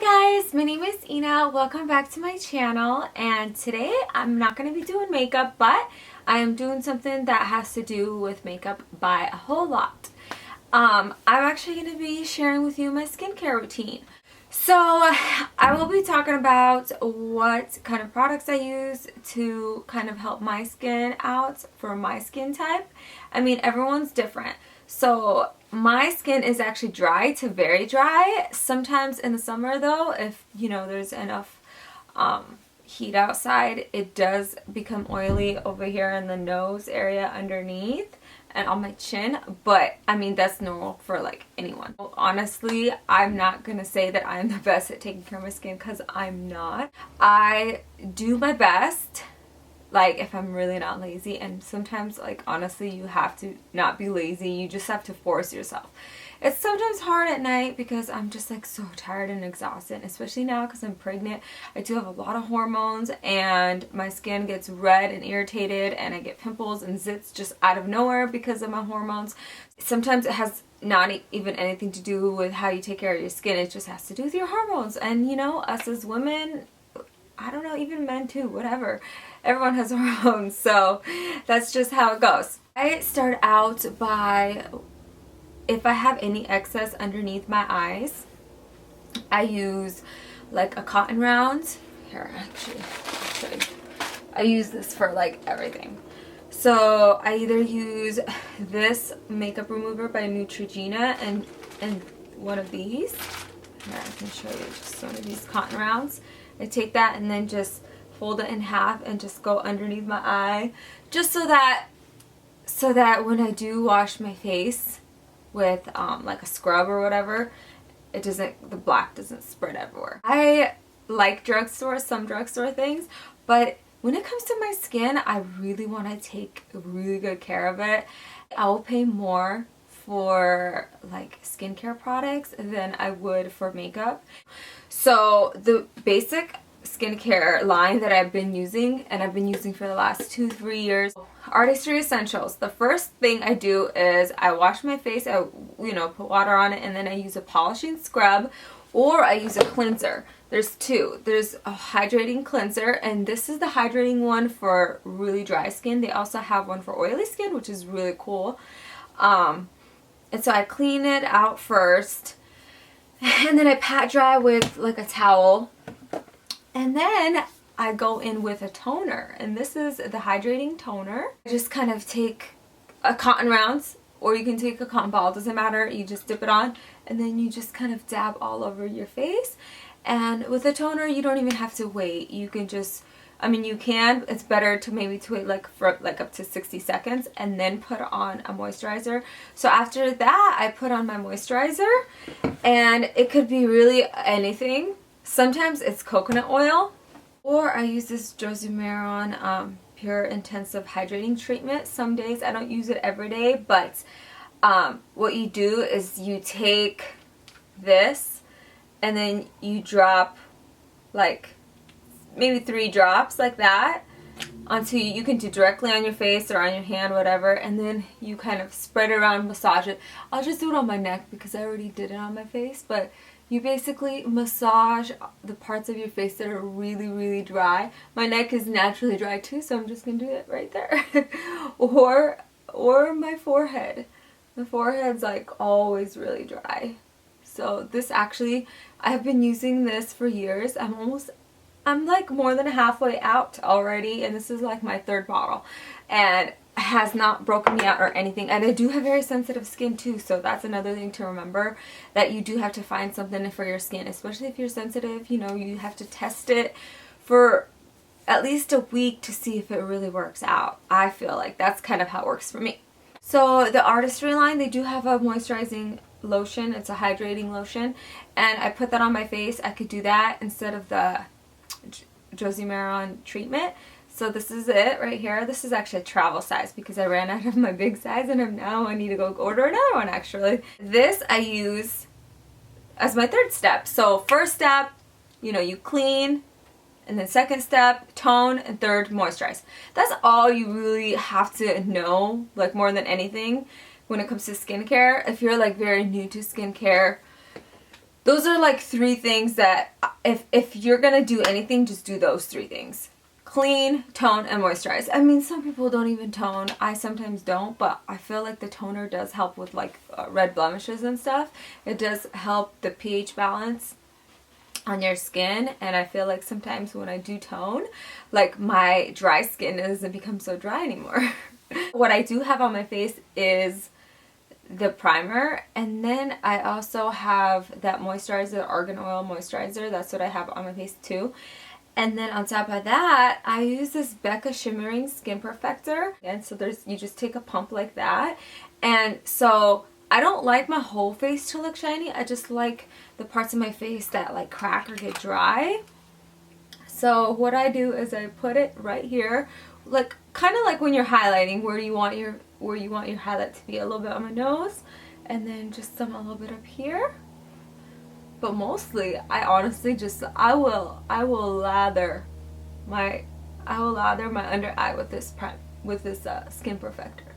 Hi guys, my name is Ina. Welcome back to my channel, and today I'm not going to be doing makeup, but I am doing something that has to do with makeup by a whole lot. I'm actually going to be sharing with you my skincare routine. So I will be talking about what kind of products I use to kind of help my skin out for my skin type. I mean, everyone's different. So my skin is actually dry to very dry. Sometimes in the summer though, if you know there's enough heat outside, it does become oily over here in the nose area underneath and on my chin, but I mean that's normal for like anyone. Honestly, I'm not gonna say that I'm the best at taking care of my skin because I'm not. I do my best, like if I'm really not lazy, and sometimes like honestly you have to not be lazy, you just have to force yourself. It's sometimes hard at night because I'm just like so tired and exhausted, especially now because I'm pregnant. I do have a lot of hormones and my skin gets red and irritated and I get pimples and zits just out of nowhere because of my hormones. Sometimes it has not even anything to do with how you take care of your skin, it just has to do with your hormones. And you know, us as women, I don't know, even men too, whatever. Everyone has hormones, so that's just how it goes. I start out by, if I have any excess underneath my eyes, I use like a cotton round. Here, actually, I'll show you. I use this for like everything. So I either use this makeup remover by Neutrogena and one of these. Here, I can show you just one of these cotton rounds. I take that and then just fold it in half and just go underneath my eye, just so that when I do wash my face with like a scrub or whatever, the black doesn't spread everywhere. I like some drugstore things, but when it comes to my skin, I really want to take really good care of it. I will pay more for like skincare products than I would for makeup. So the basic skincare line that I've been using, and I've been using for the last 2-3 years, Artistry Essentials. The first thing I do is I wash my face, I put water on it, and then I use a polishing scrub, or I use a cleanser. There's two. There's a hydrating cleanser, and this is the hydrating one for really dry skin. They also have one for oily skin, which is really cool. And so I clean it out first, and then I pat dry with like a towel, and then I go in with a toner, and this is the hydrating toner. I just kind of take a cotton rounds, or you can take a cotton ball, doesn't matter, you just dip it on, and then you just kind of dab all over your face. And with a toner, you don't even have to wait. You can just, you can, it's better to maybe wait like for like up to 60 seconds and then put on a moisturizer. So after that, I put on my moisturizer, and it could be really anything. Sometimes it's coconut oil, or I use this Josie Maran Pure Intensive Hydrating Treatment. Some days I don't use it every day, but what you do is you take this and then you drop like maybe 3 drops like that onto, you can do directly on your face or on your hand, whatever, and then you kind of spread it around, massage it. I'll just do it on my neck because I already did it on my face, but you basically massage the parts of your face that are really, really dry. My neck is naturally dry too, so I'm just gonna do it right there. or my forehead. The forehead's like always really dry. So this actually, I've been using this for years. I'm like more than halfway out already, and this is like my 3rd bottle, and has not broken me out or anything. And I do have very sensitive skin too, so that's another thing to remember, that you do have to find something for your skin, especially if you're sensitive. You have to test it for at least a week to see if it really works out. I feel like that's kind of how it works for me. So the Artistry line, they do have a moisturizing lotion. It's a hydrating lotion, and I put that on my face. I could do that instead of the Josie Maran treatment. So this is it right here. This is actually a travel size because I ran out of my big size, and now I need to go order another one actually. This I use as my 3rd step. So first step, you clean, and then second step, tone, and third, moisturize. That's all you really have to know, like more than anything when it comes to skincare. If you're like very new to skincare, those are like 3 things that if you're gonna do anything, just do those 3 things. Clean, tone, and moisturize. I mean, some people don't even tone. I sometimes don't, but I feel like the toner does help with like red blemishes and stuff. It does help the pH balance on your skin, and I feel like sometimes when I do tone, like my dry skin doesn't become so dry anymore. What I do have on my face is the primer, and then I also have that moisturizer, argan oil moisturizer. That's what I have on my face too. And then on top of that, I use this Becca Shimmering Skin Perfector. And so you just take a pump like that. And so I don't like my whole face to look shiny. I just like the parts of my face that like crack or get dry. So what I do is I put it right here, like kind of like when you're highlighting, where you want your highlight to be, a little bit on my nose, and then just a little bit up here. But mostly, I honestly just I will lather my under eye with this Skin Perfector,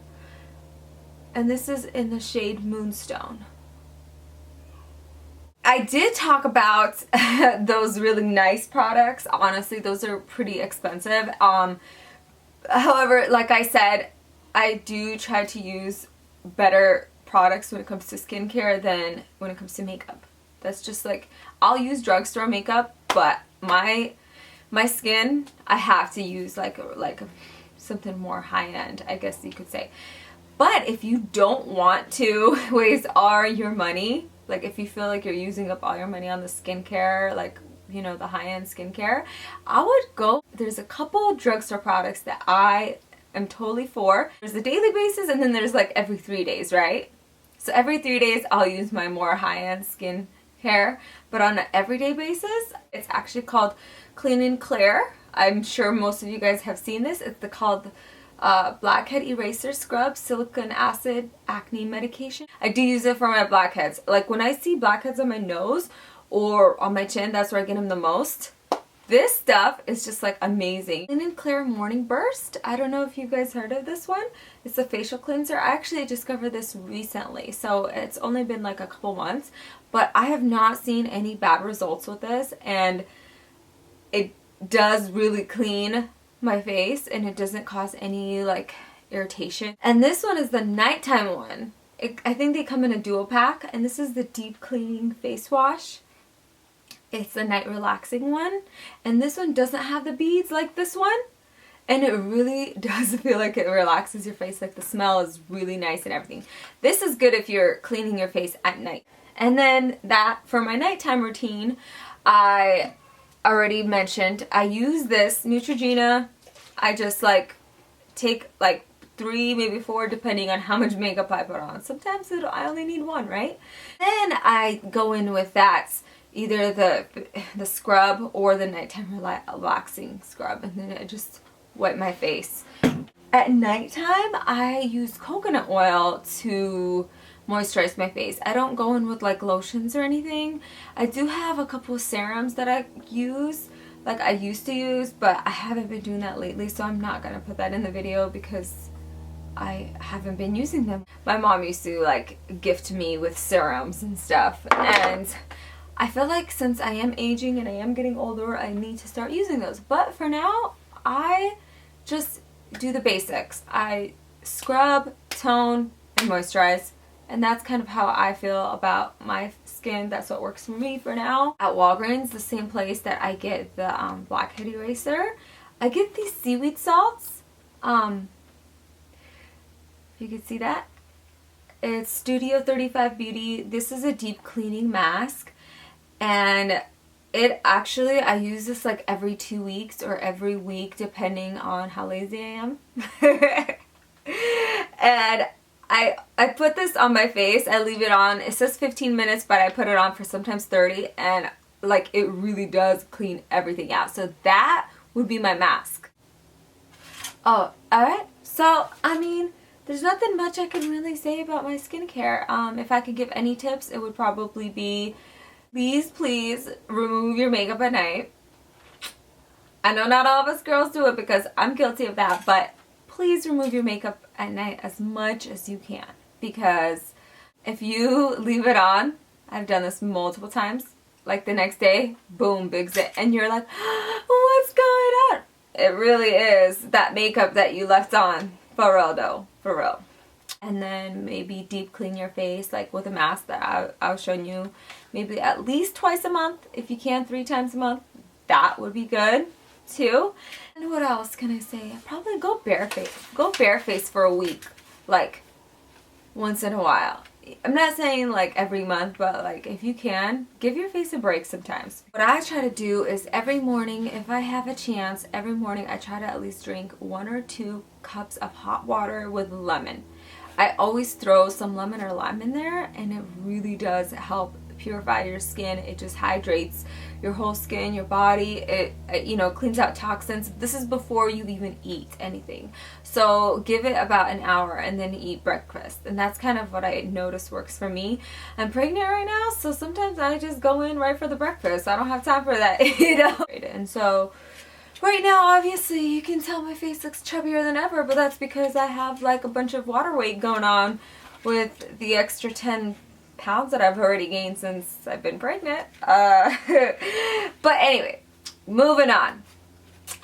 and this is in the shade Moonstone. I did talk about those really nice products. Honestly, those are pretty expensive. However, like I said, I do try to use better products when it comes to skincare than when it comes to makeup. That's just like, I'll use drugstore makeup, but my skin, I have to use like something more high-end, I guess you could say. But if you don't want to waste all your money, like if you feel like you're using up all your money on the skincare, like, you know, the high-end skincare, I would go, there's a couple of drugstore products that I am totally for. There's a daily basis, and then there's like every 3 days, right? So every 3 days I'll use my more high-end skin care, but on an everyday basis, it's actually called Clean and Clear. I'm sure most of you guys have seen this. It's called Blackhead Eraser Scrub Silicon Acid Acne Medication. I do use it for my blackheads. Like when I see blackheads on my nose or on my chin, that's where I get them the most. This stuff is just like amazing. Clean and Clear Morning Burst. I don't know if you guys heard of this one. It's a facial cleanser. I actually discovered this recently, so it's only been like a couple months, but I have not seen any bad results with this, and it does really clean my face, and it doesn't cause any like irritation. And this one is the nighttime one. I think they come in a duo pack, and this is the deep cleaning face wash. It's the night relaxing one, and this one doesn't have the beads like this one, and it really does feel like it relaxes your face. Like the smell is really nice and everything. This is good if you're cleaning your face at night. And then that for my nighttime routine, I already mentioned I use this Neutrogena. I just like take like 3, maybe 4, depending on how much makeup I put on. Sometimes I only need 1, right? Then I go in with that, either the scrub or the nighttime relaxing scrub, and then I just wipe my face. At nighttime, I use coconut oil to moisturize my face. I don't go in with like lotions or anything. I do have a couple of serums that I use, like I used to use, but I haven't been doing that lately, so I'm not gonna put that in the video because I haven't been using them. My mom used to like gift me with serums and stuff, and I feel like since I am aging and I am getting older, I need to start using those. But for now, I just do the basics. I scrub, tone, and moisturize. And that's kind of how I feel about my skin. That's what works for me for now. At Walgreens, the same place that I get the Blackhead Eraser, I get these seaweed salts. If you can see that. It's Studio 35 Beauty. This is a deep cleaning mask. And it actually, I use this like every 2 weeks or every week depending on how lazy I am. And I put this on my face. I leave it on. It says 15 minutes, but I put it on for sometimes 30, and like it really does clean everything out. So that would be my mask. Oh, alright. So, I mean, there's nothing much I can really say about my skincare. If I could give any tips, it would probably be, please remove your makeup at night. I know not all of us girls do it because I'm guilty of that, but please remove your makeup at night as much as you can, because if you leave it on I've done this multiple times. Like the next day, boom, big zit. And you're like, what's going on? It really is that makeup that you left on. For real though, for real. And then maybe deep clean your face like with a mask that I was showing you. Maybe at least twice a month. If you can, 3 times a month. That would be good too. And what else can I say? Probably go bareface. Go bareface for a week. Like once in a while. I'm not saying like every month, but like if you can, give your face a break sometimes. What I try to do is every morning, if I have a chance, every morning I try to at least drink 1 or 2 cups of hot water with lemon. I always throw some lemon or lime in there, and it really does help purify your skin. It just hydrates your whole skin, your body. It you know, cleans out toxins. This is before you even eat anything. So give it about an hour and then eat breakfast. And that's kind of what I notice works for me. I'm pregnant right now, so sometimes I just go in right for the breakfast. I don't have time for that, you know. And so right now, obviously, you can tell my face looks chubbier than ever, but that's because I have like a bunch of water weight going on with the extra 10 pounds that I've already gained since I've been pregnant. But anyway, moving on.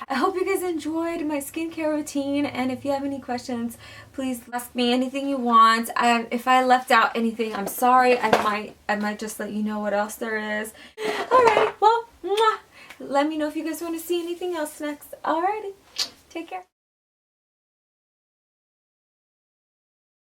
I hope you guys enjoyed my skincare routine, and if you have any questions, please ask me anything you want. If I left out anything, I'm sorry. I might just let you know what else there is. Alright, well, mwah. Let me know if you guys want to see anything else next. Alrighty, take care.